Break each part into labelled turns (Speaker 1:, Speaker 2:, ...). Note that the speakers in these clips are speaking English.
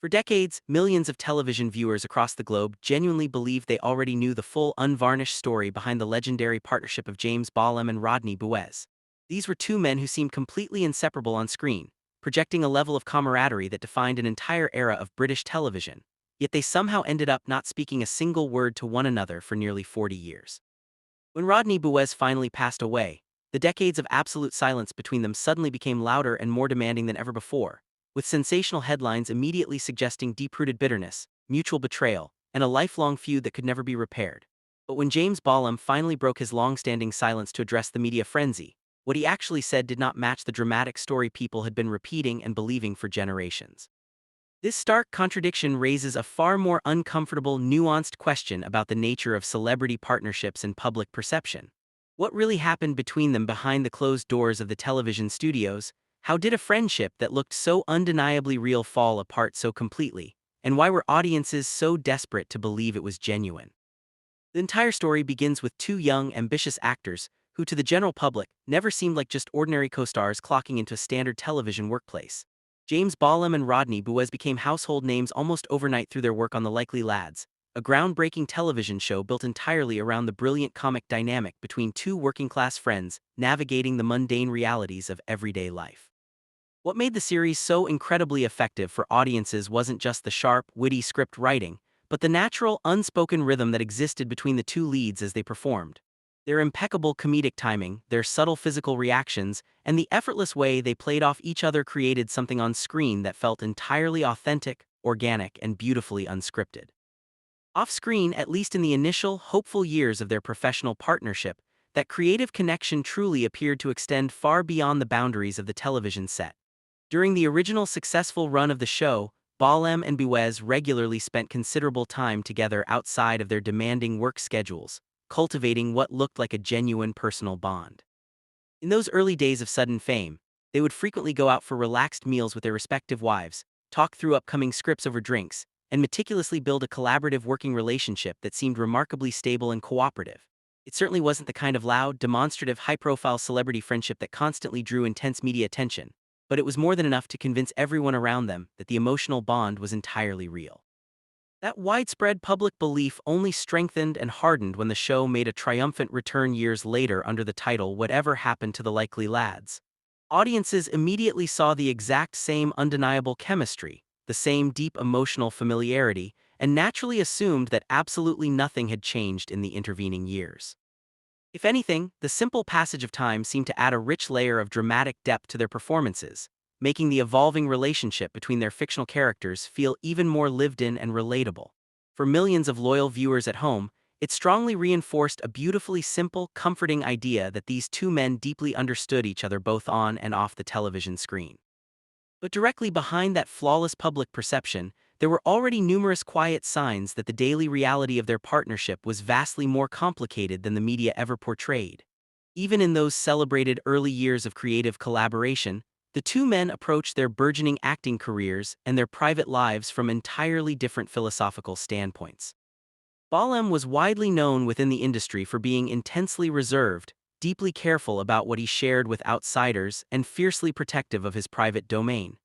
Speaker 1: For decades, millions of television viewers across the globe genuinely believed they already knew the full, unvarnished story behind the legendary partnership of James Bolam and Rodney Bewes. These were two men who seemed completely inseparable on screen, projecting a level of camaraderie that defined an entire era of British television, yet they somehow ended up not speaking a single word to one another for nearly 40 years. When Rodney Bewes finally passed away, the decades of absolute silence between them suddenly became louder and more demanding than ever before, with sensational headlines immediately suggesting deep-rooted bitterness, mutual betrayal, and a lifelong feud that could never be repaired. But when James Bolam finally broke his long-standing silence to address the media frenzy, what he actually said did not match the dramatic story people had been repeating and believing for generations. This stark contradiction raises a far more uncomfortable, nuanced question about the nature of celebrity partnerships and public perception. What really happened between them behind the closed doors of the television studios? How did a friendship that looked so undeniably real fall apart so completely? And why were audiences so desperate to believe it was genuine? The entire story begins with two young, ambitious actors who, to the general public, never seemed like just ordinary co-stars clocking into a standard television workplace. James Bolam and Rodney Bewes became household names almost overnight through their work on The Likely Lads, a groundbreaking television show built entirely around the brilliant comic dynamic between two working-class friends navigating the mundane realities of everyday life. What made the series so incredibly effective for audiences wasn't just the sharp, witty script writing, but the natural, unspoken rhythm that existed between the two leads as they performed. Their impeccable comedic timing, their subtle physical reactions, and the effortless way they played off each other created something on screen that felt entirely authentic, organic, and beautifully unscripted. Off-screen, at least in the initial, hopeful years of their professional partnership, that creative connection truly appeared to extend far beyond the boundaries of the television set. During the original successful run of the show, Bolam and Bewes regularly spent considerable time together outside of their demanding work schedules, cultivating what looked like a genuine personal bond. In those early days of sudden fame, they would frequently go out for relaxed meals with their respective wives, talk through upcoming scripts over drinks, and meticulously build a collaborative working relationship that seemed remarkably stable and cooperative. It certainly wasn't the kind of loud, demonstrative, high-profile celebrity friendship that constantly drew intense media attention, but it was more than enough to convince everyone around them that the emotional bond was entirely real. That widespread public belief only strengthened and hardened when the show made a triumphant return years later under the title Whatever Happened to the Likely Lads. Audiences immediately saw the exact same undeniable chemistry, the same deep emotional familiarity, and naturally assumed that absolutely nothing had changed in the intervening years. If anything, the simple passage of time seemed to add a rich layer of dramatic depth to their performances, making the evolving relationship between their fictional characters feel even more lived in and relatable. For millions of loyal viewers at home, it strongly reinforced a beautifully simple, comforting idea that these two men deeply understood each other both on and off the television screen. But directly behind that flawless public perception, there were already numerous quiet signs that the daily reality of their partnership was vastly more complicated than the media ever portrayed. Even in those celebrated early years of creative collaboration, the two men approached their burgeoning acting careers and their private lives from entirely different philosophical standpoints. Bolam was widely known within the industry for being intensely reserved, deeply careful about what he shared with outsiders, and fiercely protective of his private domain.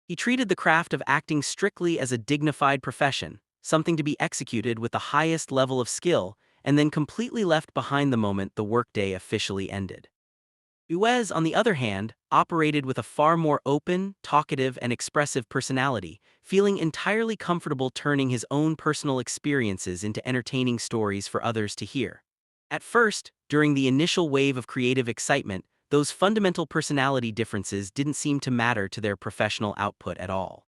Speaker 1: He treated the craft of acting strictly as a dignified profession, something to be executed with the highest level of skill, and then completely left behind the moment the workday officially ended. Bewes, on the other hand, operated with a far more open, talkative, and expressive personality, feeling entirely comfortable turning his own personal experiences into entertaining stories for others to hear. At first, during the initial wave of creative excitement, those fundamental personality differences didn't seem to matter to their professional output at all.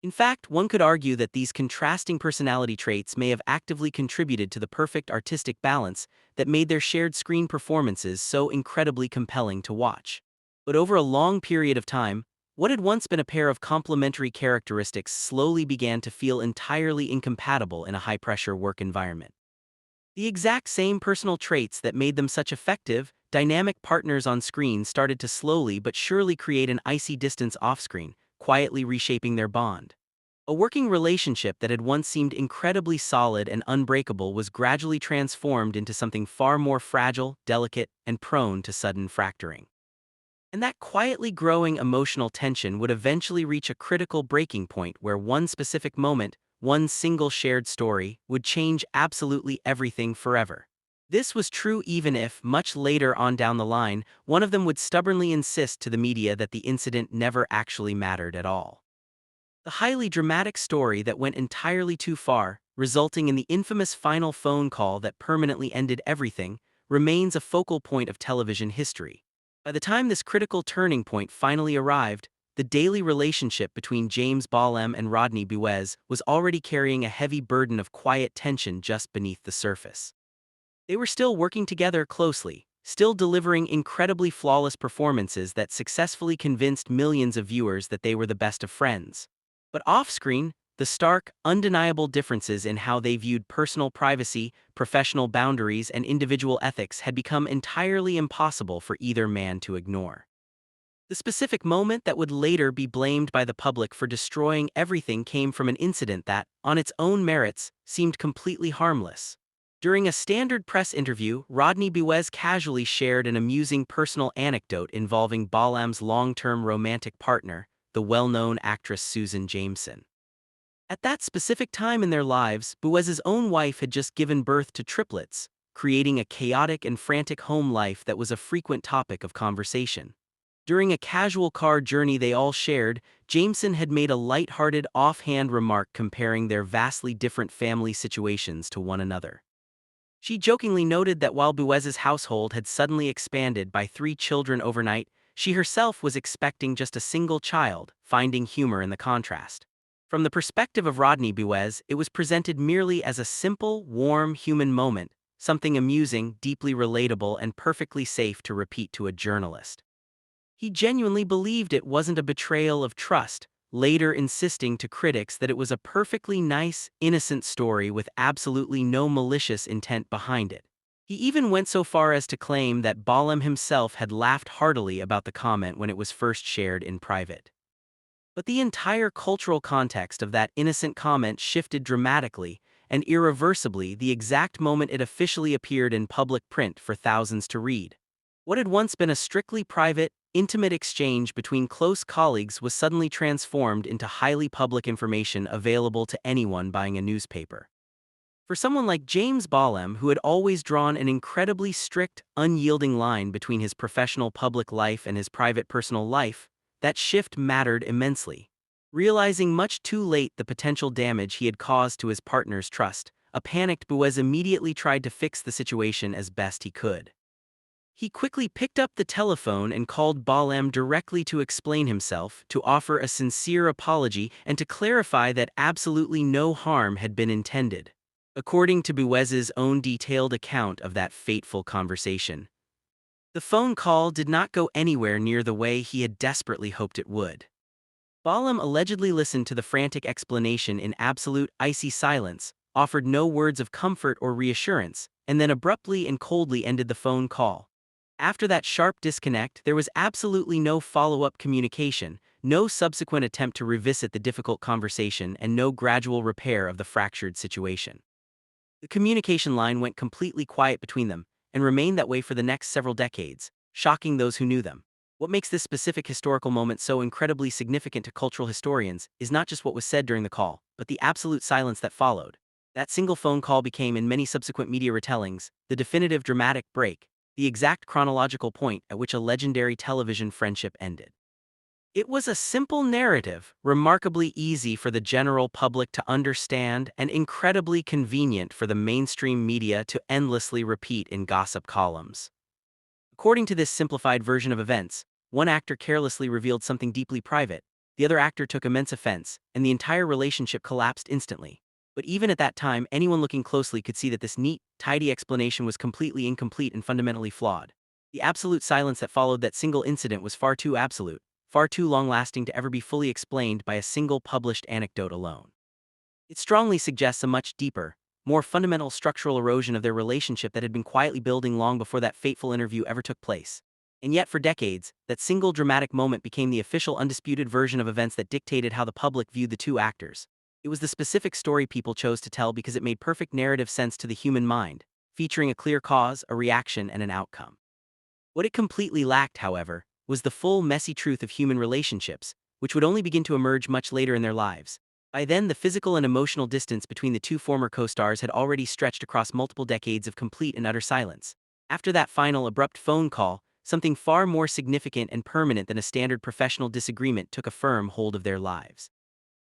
Speaker 1: In fact, one could argue that these contrasting personality traits may have actively contributed to the perfect artistic balance that made their shared screen performances so incredibly compelling to watch. But over a long period of time, what had once been a pair of complementary characteristics slowly began to feel entirely incompatible in a high-pressure work environment. The exact same personal traits that made them such effective, dynamic partners on screen started to slowly but surely create an icy distance off-screen, quietly reshaping their bond. A working relationship that had once seemed incredibly solid and unbreakable was gradually transformed into something far more fragile, delicate, and prone to sudden fracturing. And that quietly growing emotional tension would eventually reach a critical breaking point where one specific moment, one single shared story, would change absolutely everything forever. This was true even if, much later on down the line, one of them would stubbornly insist to the media that the incident never actually mattered at all. The highly dramatic story that went entirely too far, resulting in the infamous final phone call that permanently ended everything, remains a focal point of television history. By the time this critical turning point finally arrived, the daily relationship between James Bolam and Rodney Bewes was already carrying a heavy burden of quiet tension just beneath the surface. They were still working together closely, still delivering incredibly flawless performances that successfully convinced millions of viewers that they were the best of friends. But off-screen, the stark, undeniable differences in how they viewed personal privacy, professional boundaries, and individual ethics had become entirely impossible for either man to ignore. The specific moment that would later be blamed by the public for destroying everything came from an incident that, on its own merits, seemed completely harmless. During a standard press interview, Rodney Bewes casually shared an amusing personal anecdote involving Bolam's long-term romantic partner, the well-known actress Susan Jameson. At that specific time in their lives, Bewes's own wife had just given birth to triplets, creating a chaotic and frantic home life that was a frequent topic of conversation. During a casual car journey they all shared, Jameson had made a light-hearted offhand remark comparing their vastly different family situations to one another. She jokingly noted that while Bewes's household had suddenly expanded by 3 children overnight, she herself was expecting just a single child, finding humor in the contrast. From the perspective of Rodney Bewes, it was presented merely as a simple, warm human moment, something amusing, deeply relatable, and perfectly safe to repeat to a journalist. He genuinely believed it wasn't a betrayal of trust, later insisting to critics that it was a perfectly nice, innocent story with absolutely no malicious intent behind it. He even went so far as to claim that Bolam himself had laughed heartily about the comment when it was first shared in private. But the entire cultural context of that innocent comment shifted dramatically and irreversibly the exact moment it officially appeared in public print for thousands to read. What had once been a strictly private, intimate exchange between close colleagues was suddenly transformed into highly public information available to anyone buying a newspaper. For someone like James Bolam, who had always drawn an incredibly strict, unyielding line between his professional public life and his private personal life, that shift mattered immensely. Realizing much too late the potential damage he had caused to his partner's trust, a panicked Bewes immediately tried to fix the situation as best he could. He quickly picked up the telephone and called Bolam directly to explain himself, to offer a sincere apology, and to clarify that absolutely no harm had been intended. According to Bewes's own detailed account of that fateful conversation, the phone call did not go anywhere near the way he had desperately hoped it would. Bolam allegedly listened to the frantic explanation in absolute, icy silence, offered no words of comfort or reassurance, and then abruptly and coldly ended the phone call. After that sharp disconnect, there was absolutely no follow-up communication, no subsequent attempt to revisit the difficult conversation, and no gradual repair of the fractured situation. The communication line went completely quiet between them, and remained that way for the next several decades, shocking those who knew them. What makes this specific historical moment so incredibly significant to cultural historians is not just what was said during the call, but the absolute silence that followed. That single phone call became, in many subsequent media retellings, the definitive dramatic break, the exact chronological point at which a legendary television friendship ended. It was a simple narrative, remarkably easy for the general public to understand and incredibly convenient for the mainstream media to endlessly repeat in gossip columns. According to this simplified version of events, one actor carelessly revealed something deeply private, the other actor took immense offense, and the entire relationship collapsed instantly. But even at that time, anyone looking closely could see that this neat, tidy explanation was completely incomplete and fundamentally flawed. The absolute silence that followed that single incident was far too absolute, far too long-lasting to ever be fully explained by a single published anecdote alone. It strongly suggests a much deeper, more fundamental structural erosion of their relationship that had been quietly building long before that fateful interview ever took place. And yet for decades, that single dramatic moment became the official undisputed version of events that dictated how the public viewed the two actors. It was the specific story people chose to tell because it made perfect narrative sense to the human mind, featuring a clear cause, a reaction, and an outcome. What it completely lacked, however, was the full, messy truth of human relationships, which would only begin to emerge much later in their lives. By then, the physical and emotional distance between the two former co-stars had already stretched across multiple decades of complete and utter silence. After that final, abrupt phone call, something far more significant and permanent than a standard professional disagreement took a firm hold of their lives.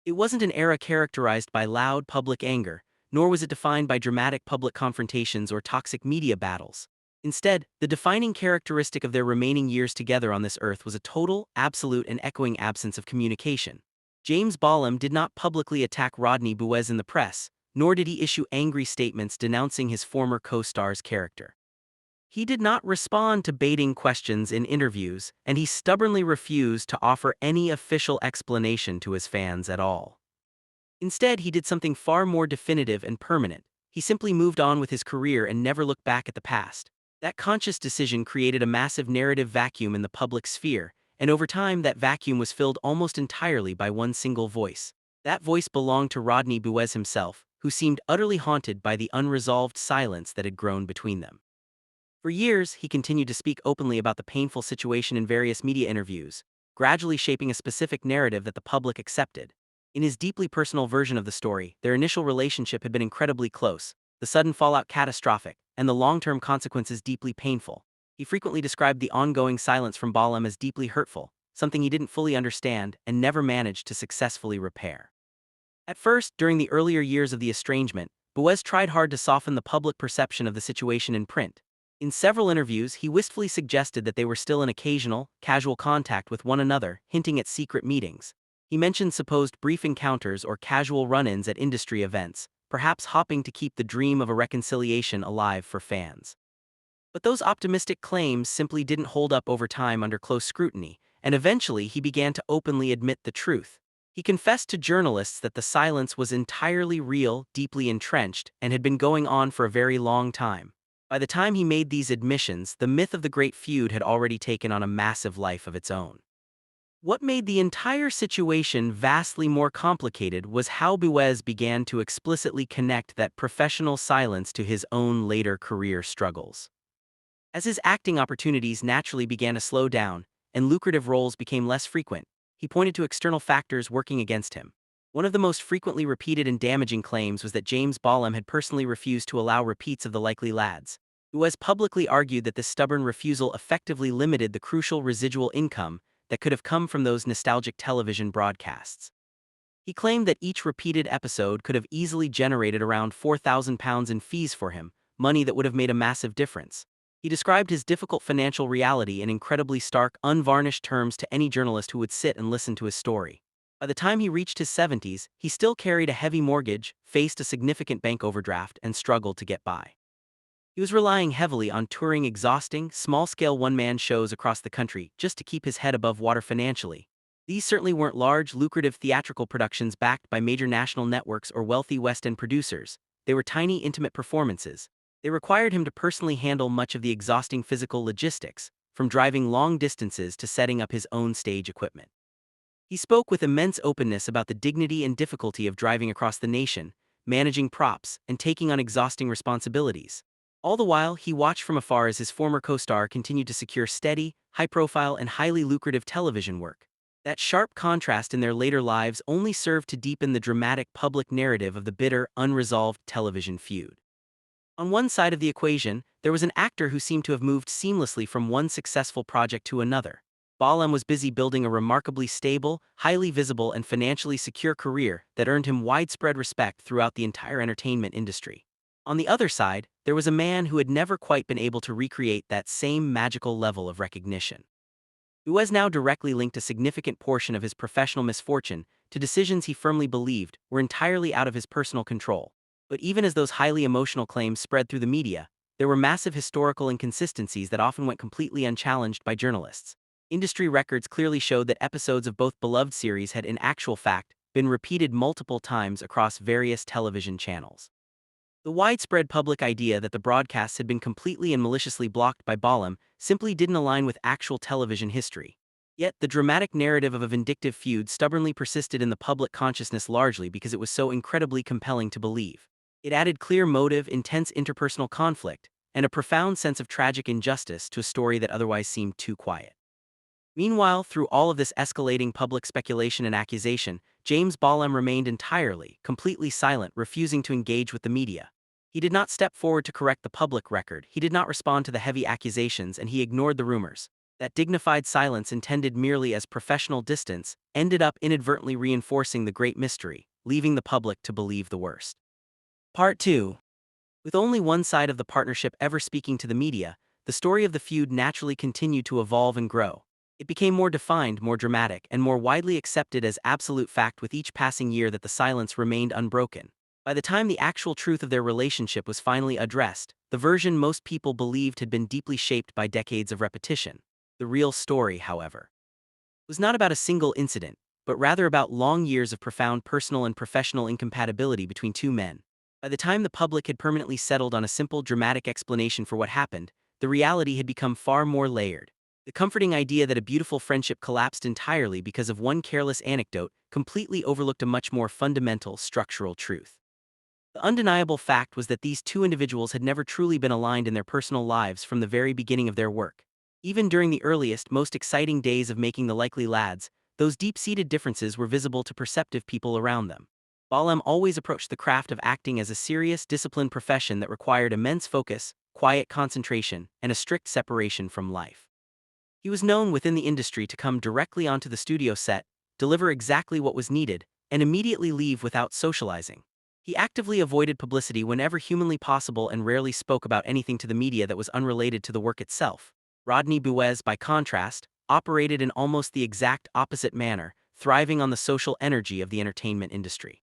Speaker 1: It wasn't an era characterized by loud public anger, nor was it defined by dramatic public confrontations or toxic media battles. Instead, the defining characteristic of their remaining years together on this earth was a total, absolute, and echoing absence of communication. James Bolam did not publicly attack Rodney Bewes in the press, nor did he issue angry statements denouncing his former co-star's character. He did not respond to baiting questions in interviews, and he stubbornly refused to offer any official explanation to his fans at all. Instead, he did something far more definitive and permanent. He simply moved on with his career and never looked back at the past. That conscious decision created a massive narrative vacuum in the public sphere, and over time that vacuum was filled almost entirely by one single voice. That voice belonged to Rodney Bewes himself, who seemed utterly haunted by the unresolved silence that had grown between them. For years, he continued to speak openly about the painful situation in various media interviews, gradually shaping a specific narrative that the public accepted. In his deeply personal version of the story, their initial relationship had been incredibly close, the sudden fallout catastrophic, and the long-term consequences deeply painful. He frequently described the ongoing silence from Bolam as deeply hurtful, something he didn't fully understand and never managed to successfully repair. At first, during the earlier years of the estrangement, Bewes tried hard to soften the public perception of the situation in print. In several interviews, he wistfully suggested that they were still in occasional, casual contact with one another, hinting at secret meetings. He mentioned supposed brief encounters or casual run-ins at industry events, perhaps hoping to keep the dream of a reconciliation alive for fans. But those optimistic claims simply didn't hold up over time under close scrutiny, and eventually he began to openly admit the truth. He confessed to journalists that the silence was entirely real, deeply entrenched, and had been going on for a very long time. By the time he made these admissions, the myth of the Great Feud had already taken on a massive life of its own. What made the entire situation vastly more complicated was how Bewes began to explicitly connect that professional silence to his own later career struggles. As his acting opportunities naturally began to slow down, and lucrative roles became less frequent, he pointed to external factors working against him. One of the most frequently repeated and damaging claims was that James Bolam had personally refused to allow repeats of The Likely Lads. Bewes publicly argued that this stubborn refusal effectively limited the crucial residual income that could have come from those nostalgic television broadcasts. He claimed that each repeated episode could have easily generated around £4,000 in fees for him, money that would have made a massive difference. He described his difficult financial reality in incredibly stark, unvarnished terms to any journalist who would sit and listen to his story. By the time he reached his 70s, he still carried a heavy mortgage, faced a significant bank overdraft, and struggled to get by. He was relying heavily on touring exhausting, small-scale one-man shows across the country just to keep his head above water financially. These certainly weren't large, lucrative theatrical productions backed by major national networks or wealthy West End producers. They were tiny, intimate performances. They required him to personally handle much of the exhausting physical logistics, from driving long distances to setting up his own stage equipment. He spoke with immense openness about the dignity and difficulty of driving across the nation, managing props, and taking on exhausting responsibilities. All the while, he watched from afar as his former co-star continued to secure steady, high-profile, and highly lucrative television work. That sharp contrast in their later lives only served to deepen the dramatic public narrative of the bitter, unresolved television feud. On one side of the equation, there was an actor who seemed to have moved seamlessly from one successful project to another. Bolam was busy building a remarkably stable, highly visible, and financially secure career that earned him widespread respect throughout the entire entertainment industry. On the other side, there was a man who had never quite been able to recreate that same magical level of recognition. Bewes now directly linked a significant portion of his professional misfortune to decisions he firmly believed were entirely out of his personal control. But even as those highly emotional claims spread through the media, there were massive historical inconsistencies that often went completely unchallenged by journalists. Industry records clearly showed that episodes of both beloved series had in actual fact been repeated multiple times across various television channels. The widespread public idea that the broadcasts had been completely and maliciously blocked by Bolam simply didn't align with actual television history. Yet, the dramatic narrative of a vindictive feud stubbornly persisted in the public consciousness largely because it was so incredibly compelling to believe. It added clear motive, intense interpersonal conflict, and a profound sense of tragic injustice to a story that otherwise seemed too quiet. Meanwhile, through all of this escalating public speculation and accusation, James Bolam remained entirely, completely silent, refusing to engage with the media. He did not step forward to correct the public record, he did not respond to the heavy accusations, and he ignored the rumors. That dignified silence, intended merely as professional distance, ended up inadvertently reinforcing the great mystery, leaving the public to believe the worst. Part 2. With only one side of the partnership ever speaking to the media, the story of the feud naturally continued to evolve and grow. It became more defined, more dramatic, and more widely accepted as absolute fact with each passing year that the silence remained unbroken. By the time the actual truth of their relationship was finally addressed, the version most people believed had been deeply shaped by decades of repetition. The real story, however, was not about a single incident, but rather about long years of profound personal and professional incompatibility between two men. By the time the public had permanently settled on a simple, dramatic explanation for what happened, the reality had become far more layered. The comforting idea that a beautiful friendship collapsed entirely because of one careless anecdote completely overlooked a much more fundamental, structural truth. The undeniable fact was that these two individuals had never truly been aligned in their personal lives from the very beginning of their work. Even during the earliest, most exciting days of making the Likely Lads, those deep-seated differences were visible to perceptive people around them. Bolam always approached the craft of acting as a serious, disciplined profession that required immense focus, quiet concentration, and a strict separation from life. He was known within the industry to come directly onto the studio set, deliver exactly what was needed, and immediately leave without socializing. He actively avoided publicity whenever humanly possible and rarely spoke about anything to the media that was unrelated to the work itself. Rodney Bewes, by contrast, operated in almost the exact opposite manner, thriving on the social energy of the entertainment industry.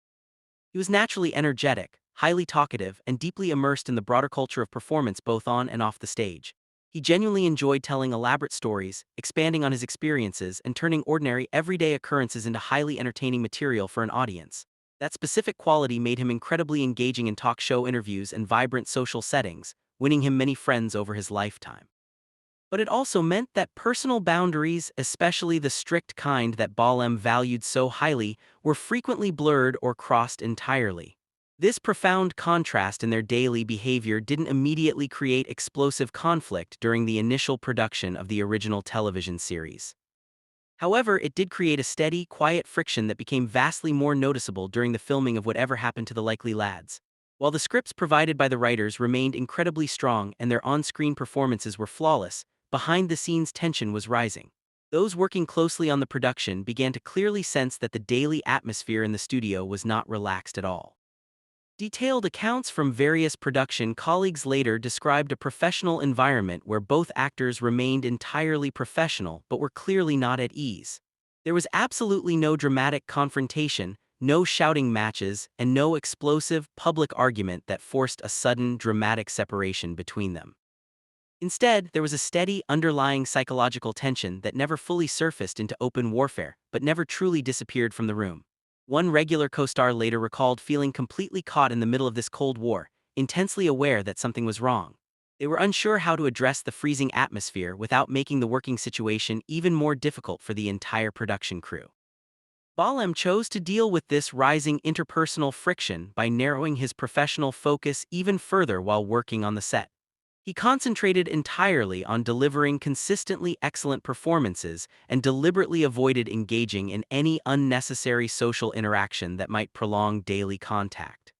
Speaker 1: He was naturally energetic, highly talkative, and deeply immersed in the broader culture of performance both on and off the stage. He genuinely enjoyed telling elaborate stories, expanding on his experiences, and turning ordinary, everyday occurrences into highly entertaining material for an audience. That specific quality made him incredibly engaging in talk show interviews and vibrant social settings, winning him many friends over his lifetime. But it also meant that personal boundaries, especially the strict kind that Bolam valued so highly, were frequently blurred or crossed entirely. This profound contrast in their daily behavior didn't immediately create explosive conflict during the initial production of the original television series. However, it did create a steady, quiet friction that became vastly more noticeable during the filming of Whatever Happened to the Likely Lads. While the scripts provided by the writers remained incredibly strong and their on-screen performances were flawless, behind-the-scenes tension was rising. Those working closely on the production began to clearly sense that the daily atmosphere in the studio was not relaxed at all. Detailed accounts from various production colleagues later described a professional environment where both actors remained entirely professional but were clearly not at ease. There was absolutely no dramatic confrontation, no shouting matches, and no explosive, public argument that forced a sudden, dramatic separation between them. Instead, there was a steady, underlying psychological tension that never fully surfaced into open warfare, but never truly disappeared from the room. One regular co-star later recalled feeling completely caught in the middle of this Cold War, intensely aware that something was wrong. They were unsure how to address the freezing atmosphere without making the working situation even more difficult for the entire production crew. Bolam chose to deal with this rising interpersonal friction by narrowing his professional focus even further while working on the set. He concentrated entirely on delivering consistently excellent performances and deliberately avoided engaging in any unnecessary social interaction that might prolong daily contact.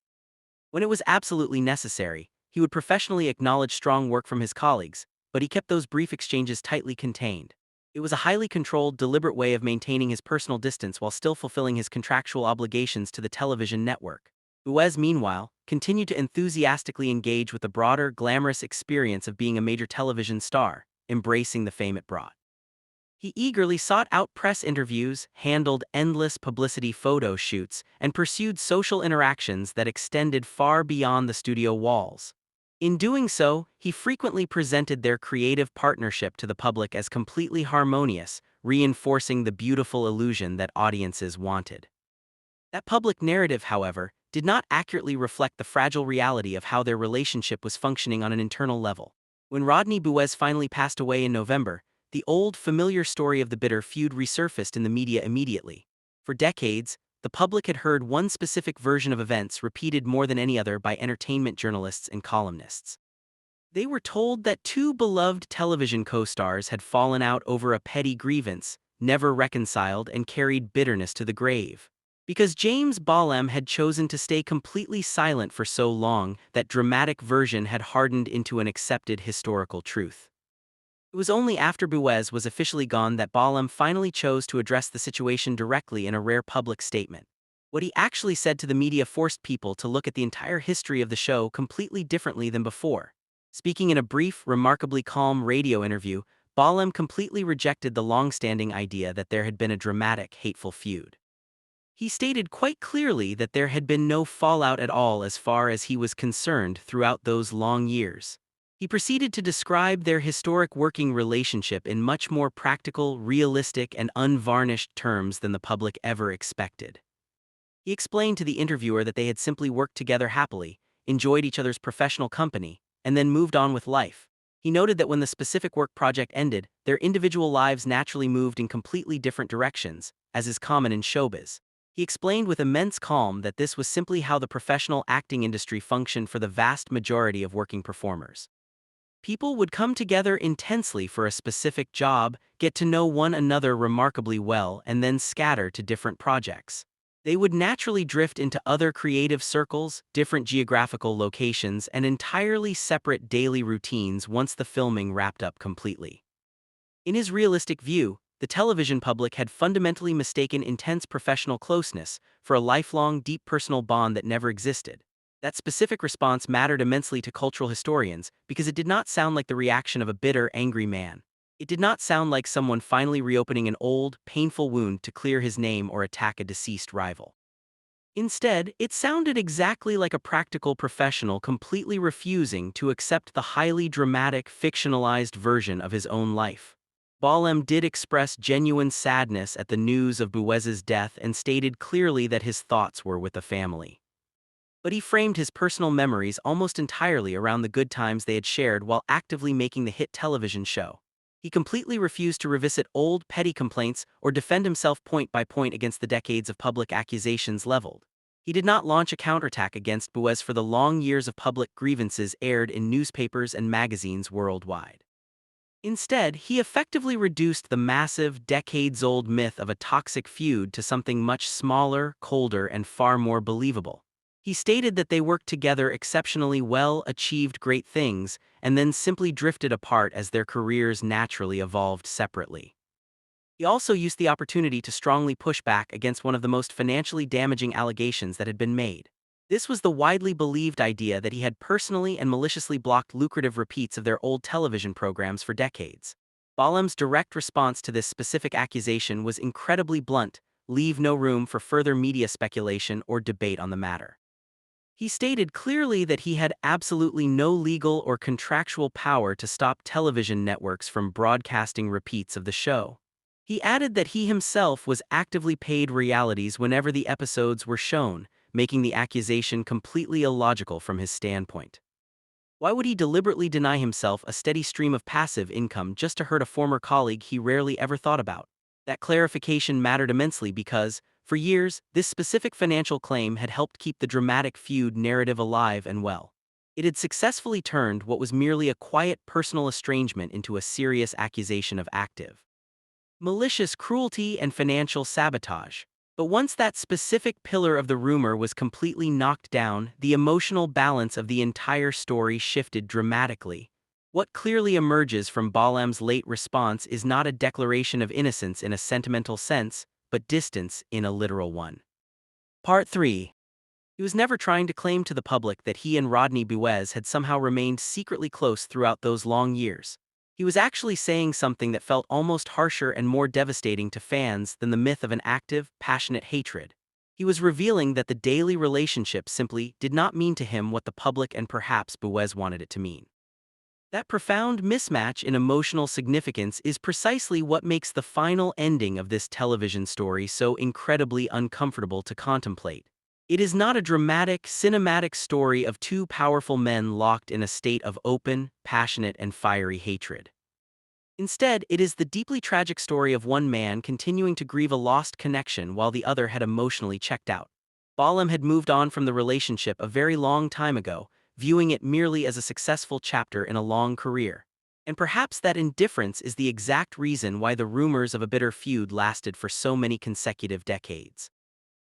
Speaker 1: When it was absolutely necessary, he would professionally acknowledge strong work from his colleagues, but he kept those brief exchanges tightly contained. It was a highly controlled, deliberate way of maintaining his personal distance while still fulfilling his contractual obligations to the television network. Bewes, meanwhile, continued to enthusiastically engage with the broader, glamorous experience of being a major television star, embracing the fame it brought. He eagerly sought out press interviews, handled endless publicity photo shoots, and pursued social interactions that extended far beyond the studio walls. In doing so, he frequently presented their creative partnership to the public as completely harmonious, reinforcing the beautiful illusion that audiences wanted. That public narrative, however, did not accurately reflect the fragile reality of how their relationship was functioning on an internal level. When Rodney Bewes finally passed away in November, the old, familiar story of the bitter feud resurfaced in the media immediately. For decades, the public had heard one specific version of events repeated more than any other by entertainment journalists and columnists. They were told that two beloved television co-stars had fallen out over a petty grievance, never reconciled, and carried bitterness to the grave. Because James Bolam had chosen to stay completely silent for so long, that dramatic version had hardened into an accepted historical truth. It was only after Bewes was officially gone that Bolam finally chose to address the situation directly in a rare public statement. What he actually said to the media forced people to look at the entire history of the show completely differently than before. Speaking in a brief, remarkably calm radio interview, Bolam completely rejected the long-standing idea that there had been a dramatic, hateful feud. He stated quite clearly that there had been no fallout at all as far as he was concerned throughout those long years. He proceeded to describe their historic working relationship in much more practical, realistic, and unvarnished terms than the public ever expected. He explained to the interviewer that they had simply worked together happily, enjoyed each other's professional company, and then moved on with life. He noted that when the specific work project ended, their individual lives naturally moved in completely different directions, as is common in showbiz. He explained with immense calm that this was simply how the professional acting industry functioned for the vast majority of working performers. People would come together intensely for a specific job, get to know one another remarkably well, and then scatter to different projects. They would naturally drift into other creative circles, different geographical locations, and entirely separate daily routines once the filming wrapped up completely. In his realistic view, the television public had fundamentally mistaken intense professional closeness for a lifelong, deep personal bond that never existed. That specific response mattered immensely to cultural historians because it did not sound like the reaction of a bitter, angry man. It did not sound like someone finally reopening an old, painful wound to clear his name or attack a deceased rival. Instead, it sounded exactly like a practical professional completely refusing to accept the highly dramatic, fictionalized version of his own life. Bolam did express genuine sadness at the news of Bewes's death and stated clearly that his thoughts were with the family. But he framed his personal memories almost entirely around the good times they had shared while actively making the hit television show. He completely refused to revisit old, petty complaints or defend himself point by point against the decades of public accusations leveled. He did not launch a counterattack against Bewes for the long years of public grievances aired in newspapers and magazines worldwide. Instead, he effectively reduced the massive, decades-old myth of a toxic feud to something much smaller, colder, and far more believable. He stated that they worked together exceptionally well, achieved great things, and then simply drifted apart as their careers naturally evolved separately. He also used the opportunity to strongly push back against one of the most financially damaging allegations that had been made. This was the widely believed idea that he had personally and maliciously blocked lucrative repeats of their old television programs for decades. Bolam's direct response to this specific accusation was incredibly blunt: leave no room for further media speculation or debate on the matter. He stated clearly that he had absolutely no legal or contractual power to stop television networks from broadcasting repeats of the show. He added that he himself was actively paid royalties whenever the episodes were shown, making the accusation completely illogical from his standpoint. Why would he deliberately deny himself a steady stream of passive income just to hurt a former colleague he rarely ever thought about? That clarification mattered immensely because, for years, this specific financial claim had helped keep the dramatic feud narrative alive and well. It had successfully turned what was merely a quiet personal estrangement into a serious accusation of active, malicious cruelty and financial sabotage. But once that specific pillar of the rumor was completely knocked down, the emotional balance of the entire story shifted dramatically. What clearly emerges from Bolam's late response is not a declaration of innocence in a sentimental sense, but distance in a literal one. Part 3. He was never trying to claim to the public that he and Rodney Bewes had somehow remained secretly close throughout those long years. He was actually saying something that felt almost harsher and more devastating to fans than the myth of an active, passionate hatred. He was revealing that the daily relationship simply did not mean to him what the public and perhaps Bewes wanted it to mean. That profound mismatch in emotional significance is precisely what makes the final ending of this television story so incredibly uncomfortable to contemplate. It is not a dramatic, cinematic story of two powerful men locked in a state of open, passionate, and fiery hatred. Instead, it is the deeply tragic story of one man continuing to grieve a lost connection while the other had emotionally checked out. Bolam had moved on from the relationship a very long time ago, viewing it merely as a successful chapter in a long career. And perhaps that indifference is the exact reason why the rumors of a bitter feud lasted for so many consecutive decades.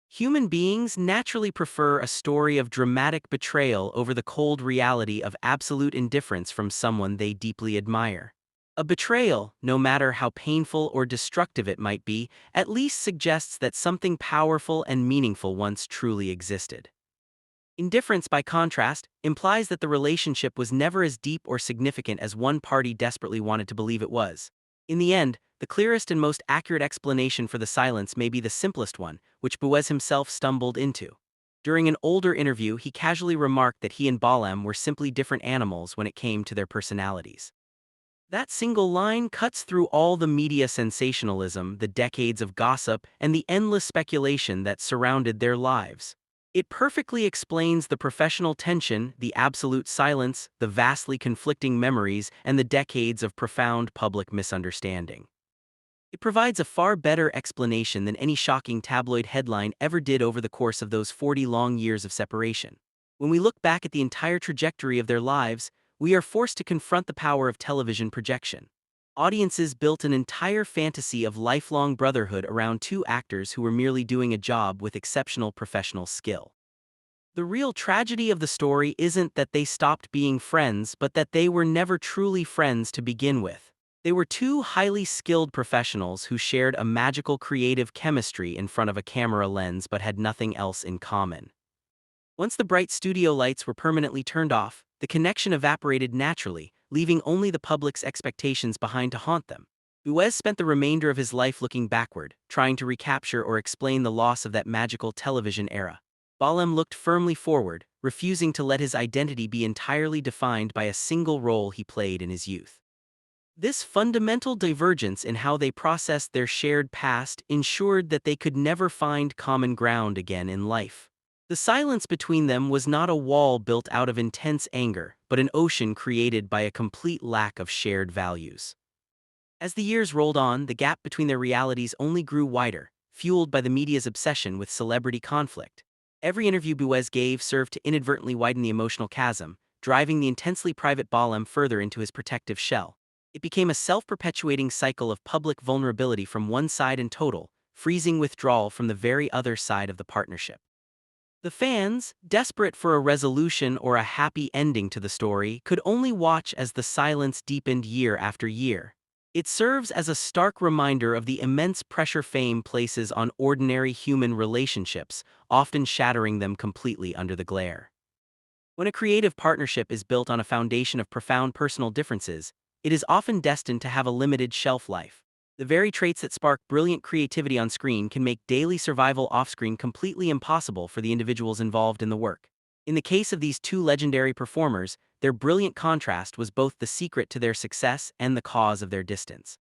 Speaker 1: Human beings naturally prefer a story of dramatic betrayal over the cold reality of absolute indifference from someone they deeply admire. A betrayal, no matter how painful or destructive it might be, at least suggests that something powerful and meaningful once truly existed. Indifference, by contrast, implies that the relationship was never as deep or significant as one party desperately wanted to believe it was. In the end, the clearest and most accurate explanation for the silence may be the simplest one, which Bewes himself stumbled into. During an older interview, he casually remarked that he and Bolam were simply different animals when it came to their personalities. That single line cuts through all the media sensationalism, the decades of gossip, and the endless speculation that surrounded their lives. It perfectly explains the professional tension, the absolute silence, the vastly conflicting memories, and the decades of profound public misunderstanding. It provides a far better explanation than any shocking tabloid headline ever did over the course of those 40 long years of separation. When we look back at the entire trajectory of their lives, we are forced to confront the power of television projection. Audiences built an entire fantasy of lifelong brotherhood around two actors who were merely doing a job with exceptional professional skill. The real tragedy of the story isn't that they stopped being friends, but that they were never truly friends to begin with. They were two highly skilled professionals who shared a magical creative chemistry in front of a camera lens but had nothing else in common. Once the bright studio lights were permanently turned off, the connection evaporated naturally, leaving only the public's expectations behind to haunt them. Bewes spent the remainder of his life looking backward, trying to recapture or explain the loss of that magical television era. Bolam looked firmly forward, refusing to let his identity be entirely defined by a single role he played in his youth. This fundamental divergence in how they processed their shared past ensured that they could never find common ground again in life. The silence between them was not a wall built out of intense anger, but an ocean created by a complete lack of shared values. As the years rolled on, the gap between their realities only grew wider, fueled by the media's obsession with celebrity conflict. Every interview Bewes gave served to inadvertently widen the emotional chasm, driving the intensely private Bolam further into his protective shell. It became a self-perpetuating cycle of public vulnerability from one side and total, freezing withdrawal from the very other side of the partnership. The fans, desperate for a resolution or a happy ending to the story, could only watch as the silence deepened year after year. It serves as a stark reminder of the immense pressure fame places on ordinary human relationships, often shattering them completely under the glare. When a creative partnership is built on a foundation of profound personal differences, it is often destined to have a limited shelf life. The very traits that spark brilliant creativity on screen can make daily survival off-screen completely impossible for the individuals involved in the work. In the case of these two legendary performers, their brilliant contrast was both the secret to their success and the cause of their distance.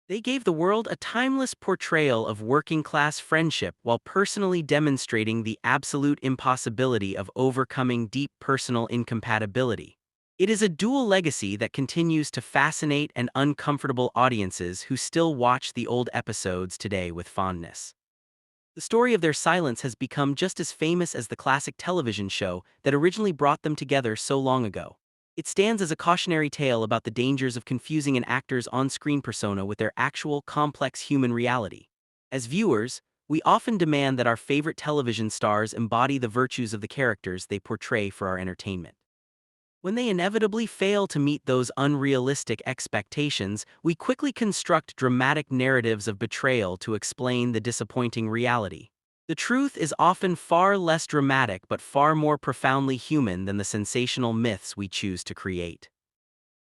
Speaker 1: They gave the world a timeless portrayal of working-class friendship while personally demonstrating the absolute impossibility of overcoming deep personal incompatibility. It is a dual legacy that continues to fascinate and uncomfortable audiences who still watch the old episodes today with fondness. The story of their silence has become just as famous as the classic television show that originally brought them together so long ago. It stands as a cautionary tale about the dangers of confusing an actor's on-screen persona with their actual, complex human reality. As viewers, we often demand that our favorite television stars embody the virtues of the characters they portray for our entertainment. When they inevitably fail to meet those unrealistic expectations, we quickly construct dramatic narratives of betrayal to explain the disappointing reality. The truth is often far less dramatic but far more profoundly human than the sensational myths we choose to create.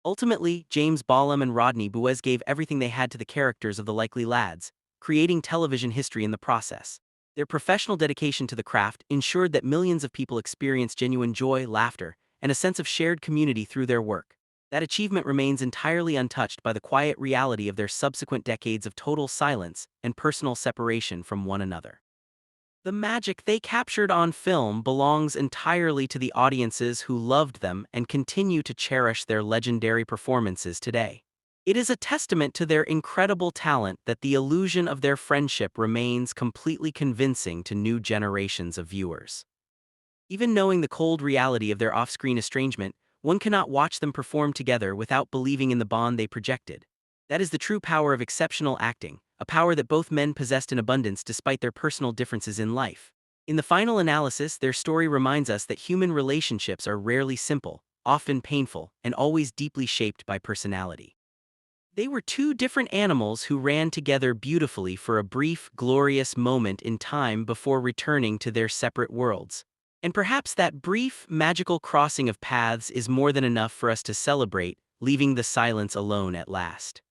Speaker 1: Ultimately, James Bolam and Rodney Bewes gave everything they had to the characters of the Likely Lads, creating television history in the process. Their professional dedication to the craft ensured that millions of people experienced genuine joy, laughter, and a sense of shared community through their work. That achievement remains entirely untouched by the quiet reality of their subsequent decades of total silence and personal separation from one another. The magic they captured on film belongs entirely to the audiences who loved them and continue to cherish their legendary performances today. It is a testament to their incredible talent that the illusion of their friendship remains completely convincing to new generations of viewers. Even knowing the cold reality of their off-screen estrangement, one cannot watch them perform together without believing in the bond they projected. That is the true power of exceptional acting, a power that both men possessed in abundance despite their personal differences in life. In the final analysis, their story reminds us that human relationships are rarely simple, often painful, and always deeply shaped by personality. They were two different animals who ran together beautifully for a brief, glorious moment in time before returning to their separate worlds. And perhaps that brief, magical crossing of paths is more than enough for us to celebrate, leaving the silence alone at last.